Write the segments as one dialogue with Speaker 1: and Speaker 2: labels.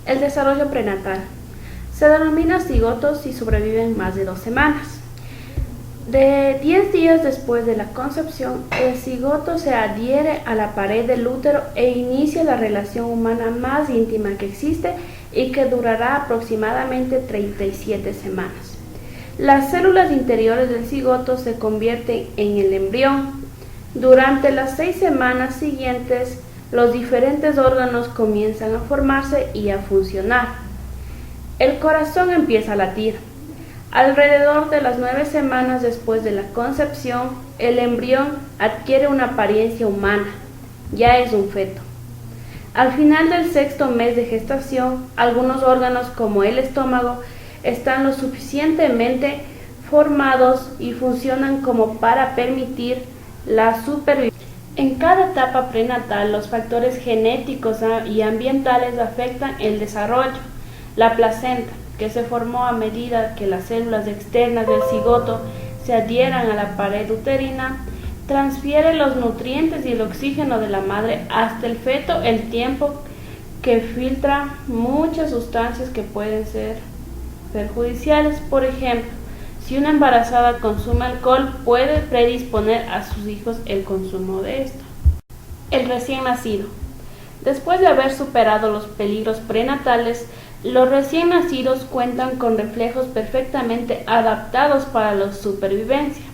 Speaker 1: El desarrollo prenatal. Se denomina cigotos si sobreviven más de 2 semanas. De 10 días después de la concepción, el cigoto se adhiere a la pared del útero e inicia la relación humana más íntima que existe y que durará aproximadamente 37 semanas. Las células interiores del cigoto se convierten en el embrión. Durante las 6 semanas siguientes, los diferentes órganos comienzan a formarse y a funcionar. El corazón empieza a latir. Alrededor de las 9 semanas después de la concepción, el embrión adquiere una apariencia humana, ya es un feto. Al final del 6º mes de gestación, algunos órganos como el estómago están lo suficientemente formados y funcionan como para permitir la supervivencia. En cada etapa prenatal, los factores genéticos y ambientales afectan el desarrollo. La placenta, que se formó a medida que las células externas del cigoto se adhieran a la pared uterina, transfiere los nutrientes y el oxígeno de la madre hasta el feto, el tiempo que filtra muchas sustancias que pueden ser perjudiciales. Por ejemplo, si una embarazada consume alcohol, puede predisponer a sus hijos el consumo de esto. El recién nacido. Después de haber superado los peligros prenatales, los recién nacidos cuentan con reflejos perfectamente adaptados para la supervivencia.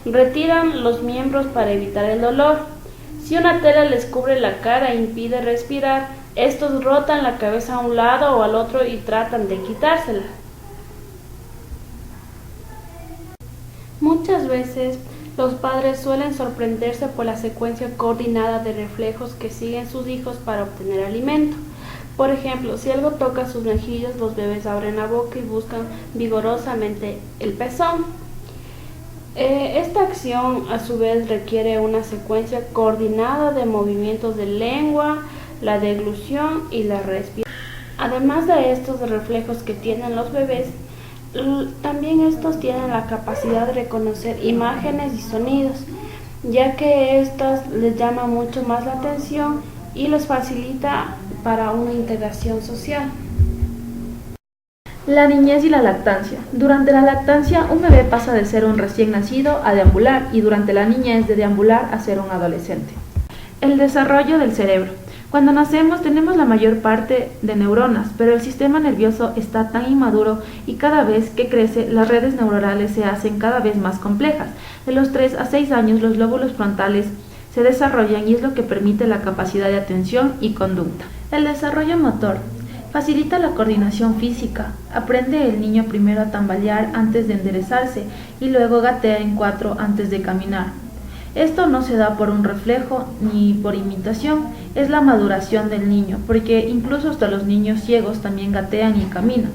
Speaker 1: Retiran los miembros para evitar el dolor. Si una tela les cubre la cara e impide respirar, estos rotan la cabeza a un lado o al otro y tratan de quitársela. Muchas veces los padres suelen sorprenderse por la secuencia coordinada de reflejos que siguen sus hijos para obtener alimento. Por ejemplo, si algo toca sus mejillas, los bebés abren la boca y buscan vigorosamente el pezón. Esta acción, a su vez, requiere una secuencia coordinada de movimientos de lengua, la deglución y la respiración. Además de estos reflejos que tienen los bebés, también estos tienen la capacidad de reconocer imágenes y sonidos, ya que estas les llama mucho más la atención y les facilita para una integración social.
Speaker 2: La niñez y la lactancia. Durante la lactancia, un bebé pasa de ser un recién nacido a deambular, y durante la niñez de deambular a ser un adolescente. El desarrollo del cerebro. Cuando nacemos tenemos la mayor parte de neuronas, pero el sistema nervioso está tan inmaduro y cada vez que crece las redes neuronales se hacen cada vez más complejas. De los 3 a 6 años los lóbulos frontales se desarrollan y es lo que permite la capacidad de atención y conducta. El desarrollo motor facilita la coordinación física. Aprende el niño primero a tambalear antes de enderezarse y luego gatea en 4 antes de caminar. Esto no se da por un reflejo ni por imitación, es la maduración del niño, porque incluso hasta los niños ciegos también gatean y caminan.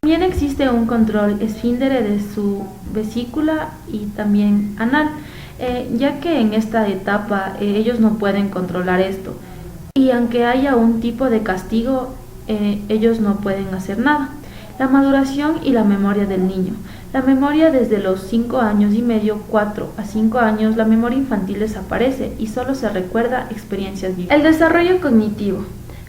Speaker 2: También existe un control esfíntere de su vesícula y también anal, ya que en esta etapa ellos no pueden controlar esto. Y aunque haya un tipo de castigo, ellos no pueden hacer nada. La maduración y la memoria del niño. La memoria desde los 5 años y medio, 4 a 5 años, la memoria infantil desaparece y solo se recuerda experiencias vivas. El desarrollo cognitivo.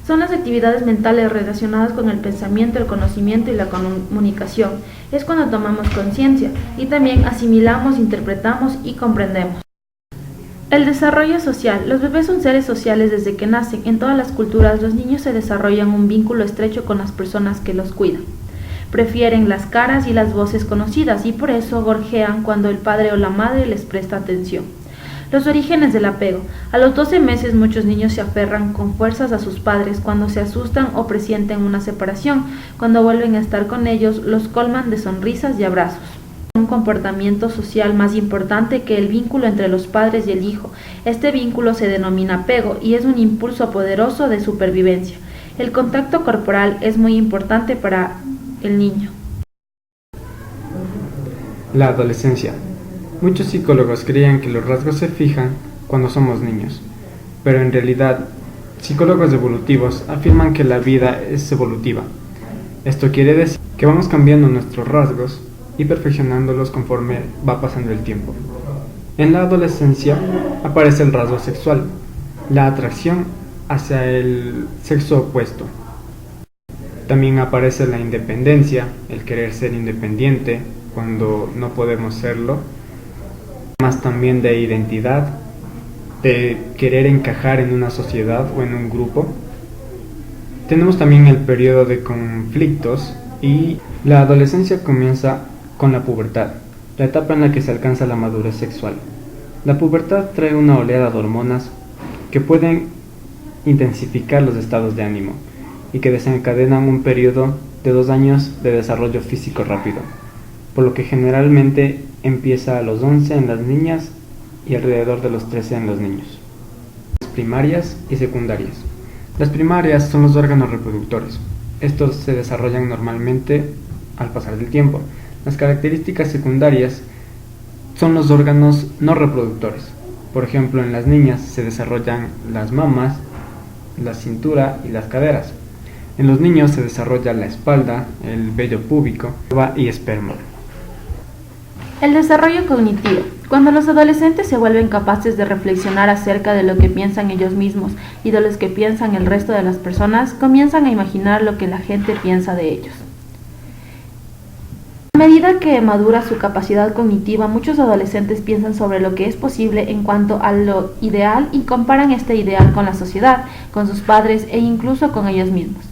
Speaker 2: Son las actividades mentales relacionadas con el pensamiento, el conocimiento y la comunicación. Es cuando tomamos conciencia y también asimilamos, interpretamos y comprendemos. El desarrollo social. Los bebés son seres sociales desde que nacen. En todas las culturas, los niños se desarrollan un vínculo estrecho con las personas que los cuidan. Prefieren las caras y las voces conocidas y por eso gorjean cuando el padre o la madre les presta atención. Los orígenes del apego. A los 12 meses muchos niños se aferran con fuerzas a sus padres cuando se asustan o presienten una separación. Cuando vuelven a estar con ellos, los colman de sonrisas y abrazos. Un comportamiento social más importante que el vínculo entre los padres y el hijo. Este vínculo se denomina apego y es un impulso poderoso de supervivencia. El contacto corporal es muy importante para el niño.
Speaker 3: La adolescencia. Muchos psicólogos creen que los rasgos se fijan cuando somos niños, pero en realidad, psicólogos evolutivos afirman que la vida es evolutiva. Esto quiere decir que vamos cambiando nuestros rasgos y perfeccionándolos conforme va pasando el tiempo. En la adolescencia aparece el rasgo sexual, la atracción hacia el sexo opuesto. También aparece la independencia, el querer ser independiente cuando no podemos serlo, más también de identidad, de querer encajar en una sociedad o en un grupo. Tenemos también el periodo de conflictos y la adolescencia comienza con la pubertad, la etapa en la que se alcanza la madurez sexual. La pubertad trae una oleada de hormonas que pueden intensificar los estados de ánimo y que desencadenan un periodo de 2 años de desarrollo físico rápido, por lo que generalmente empieza a los 11 en las niñas y alrededor de los 13 en los niños. Primarias y secundarias. Las primarias son los órganos reproductores. Estos se desarrollan normalmente al pasar del tiempo. Las características secundarias son los órganos no reproductores. Por ejemplo, en las niñas se desarrollan las mamas, la cintura y las caderas. En los niños se desarrolla la espalda, el vello púbico y esperma.
Speaker 2: El desarrollo cognitivo. Cuando los adolescentes se vuelven capaces de reflexionar acerca de lo que piensan ellos mismos y de lo que piensan el resto de las personas, comienzan a imaginar lo que la gente piensa de ellos. A medida que madura su capacidad cognitiva, muchos adolescentes piensan sobre lo que es posible en cuanto a lo ideal y comparan este ideal con la sociedad, con sus padres e incluso con ellos mismos.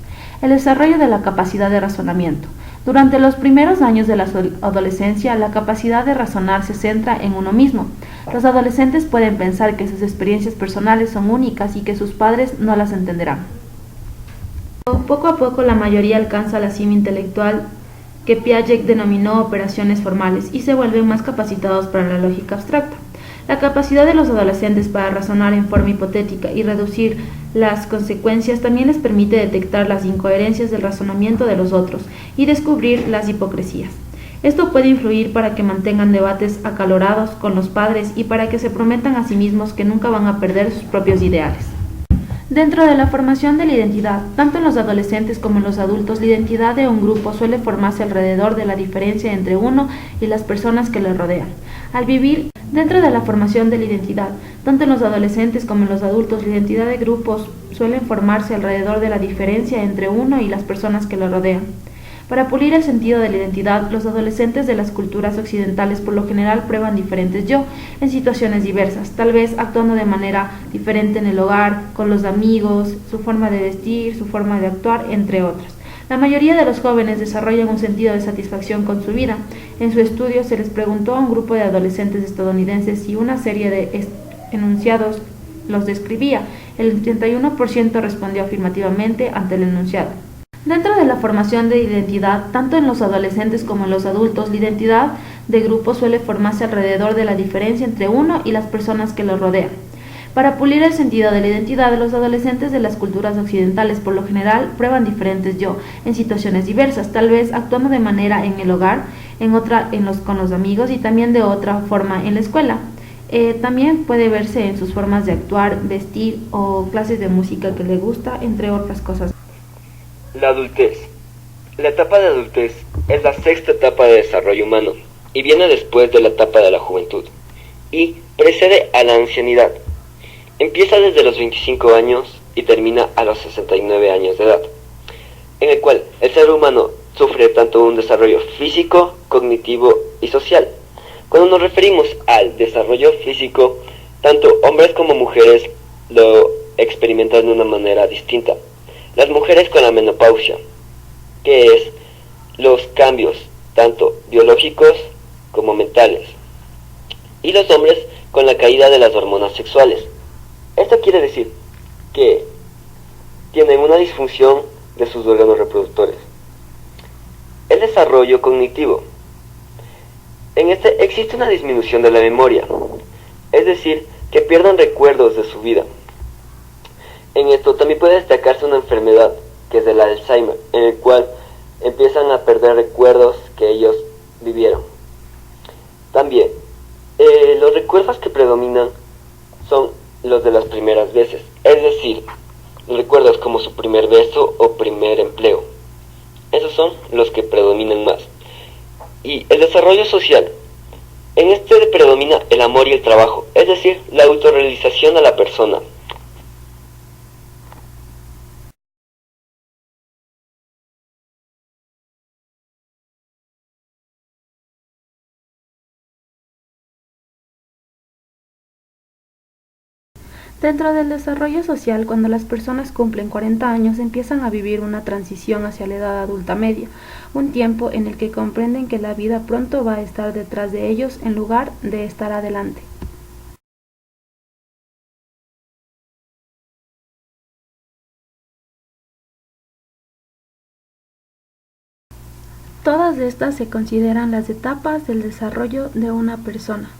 Speaker 2: El desarrollo de la capacidad de razonamiento. Durante los primeros años de la adolescencia, la capacidad de razonar se centra en uno mismo. Los adolescentes pueden pensar que sus experiencias personales son únicas y que sus padres no las entenderán. Poco a poco, la mayoría alcanza la cima intelectual que Piaget denominó operaciones formales y se vuelven más capacitados para la lógica abstracta. La capacidad de los adolescentes para razonar en forma hipotética y reducir las consecuencias también les permite detectar las incoherencias del razonamiento de los otros y descubrir las hipocresías. Esto puede influir para que mantengan debates acalorados con los padres y para que se prometan a sí mismos que nunca van a perder sus propios ideales. Dentro de la formación de la identidad, tanto en los adolescentes como en los adultos, la identidad de un grupo suele formarse alrededor de la diferencia entre uno y las personas que le rodean. Al vivir dentro de la formación de la identidad, tanto en los adolescentes como en los adultos, la identidad de grupos suelen formarse alrededor de la diferencia entre uno y las personas que le rodean. Para pulir el sentido de la identidad, los adolescentes de las culturas occidentales por lo general prueban diferentes yo en situaciones diversas, tal vez actuando de manera diferente en el hogar, con los amigos, su forma de vestir, su forma de actuar, entre otras. La mayoría de los jóvenes desarrollan un sentido de satisfacción con su vida. En su estudio se les preguntó a un grupo de adolescentes estadounidenses si una serie de enunciados los describía. El 31% respondió afirmativamente ante el enunciado. Dentro de la formación de identidad, tanto en los adolescentes como en los adultos, la identidad de grupo suele formarse alrededor de la diferencia entre uno y las personas que lo rodean. Para pulir el sentido de la identidad, los adolescentes de las culturas occidentales por lo general prueban diferentes yo en situaciones diversas, tal vez actuando de manera en el hogar, con los amigos y también de otra forma en la escuela. También puede verse en sus formas de actuar, vestir o clases de música que le gusta, entre otras cosas.
Speaker 4: La adultez. La etapa de adultez es la sexta etapa de desarrollo humano y viene después de la etapa de la juventud y precede a la ancianidad. Empieza desde los 25 años y termina a los 69 años de edad, en el cual el ser humano sufre tanto un desarrollo físico, cognitivo y social. Cuando nos referimos al desarrollo físico, tanto hombres como mujeres lo experimentan de una manera distinta. Las mujeres con la menopausia, que es los cambios tanto biológicos como mentales, y los hombres con la caída de las hormonas sexuales. Esto quiere decir que tienen una disfunción de sus órganos reproductores. El desarrollo cognitivo. En este existe una disminución de la memoria, es decir, que pierden recuerdos de su vida. En esto también puede destacarse una enfermedad, que es el Alzheimer, en el cual empiezan a perder recuerdos que ellos vivieron. También, los recuerdos que predominan son los de las primeras veces, es decir, recuerdos como su primer beso o primer empleo. Esos son los que predominan más. Y el desarrollo social. En este predomina el amor y el trabajo, es decir, la autorrealización a la persona.
Speaker 2: Dentro del desarrollo social, cuando las personas cumplen 40 años, empiezan a vivir una transición hacia la edad adulta media, un tiempo en el que comprenden que la vida pronto va a estar detrás de ellos en lugar de estar adelante. Todas estas se consideran las etapas del desarrollo de una persona.